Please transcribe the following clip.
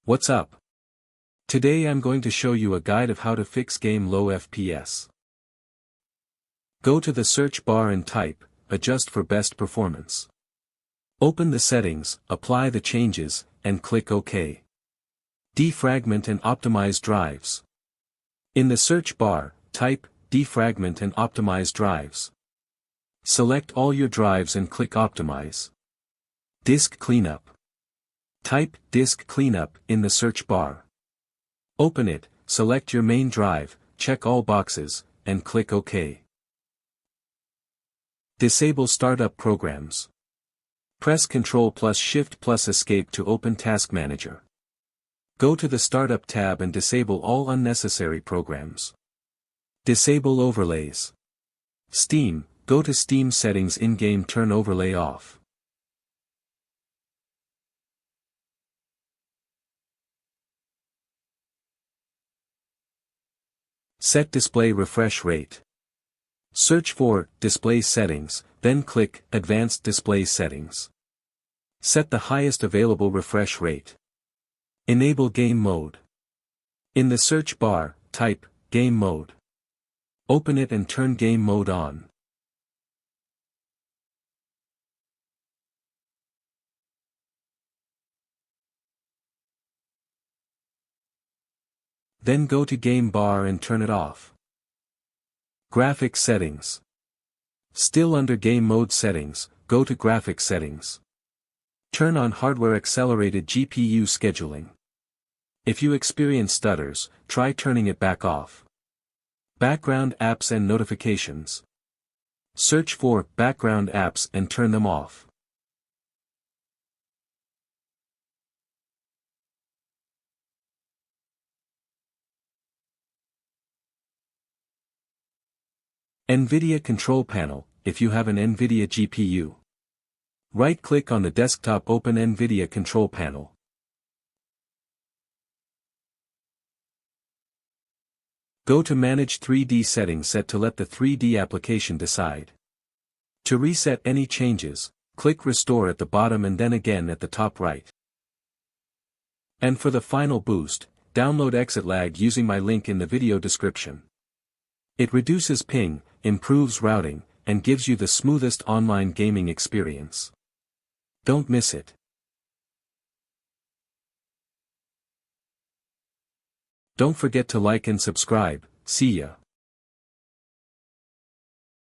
What's up? Today I'm going to show you a guide of how to fix game low FPS. Go to the search bar and type, adjust for best performance. Open the settings, apply the changes, and click OK. Defragment and optimize drives. In the search bar, type, defragment and optimize drives. Select all your drives and click optimize. Disk cleanup. Type disk cleanup in the search bar. Open it, select your main drive, check all boxes, and click OK. Disable startup programs. Press Ctrl plus Shift plus Escape to open Task Manager. Go to the Startup tab and disable all unnecessary programs. Disable overlays. Steam, go to Steam settings in-game, turn overlay off. Set display refresh rate. Search for Display Settings, then click Advanced Display Settings. Set the highest available refresh rate. Enable Game Mode. In the search bar, type Game Mode. Open it and turn Game Mode on. Then go to Game Bar and turn it off. Graphics Settings. Still under Game Mode Settings, go to Graphics Settings. Turn on Hardware Accelerated GPU Scheduling. If you experience stutters, try turning it back off. Background Apps and Notifications. Search for background apps and turn them off. NVIDIA Control Panel, if you have an NVIDIA GPU. Right-click on the desktop, open NVIDIA Control Panel. Go to Manage 3D Settings, set to let the 3D application decide. To reset any changes, click Restore at the bottom and then again at the top right. And for the final boost, download Exit Lag using my link in the video description. It reduces ping, improves routing, and gives you the smoothest online gaming experience. Don't miss it. Don't forget to like and subscribe. See ya.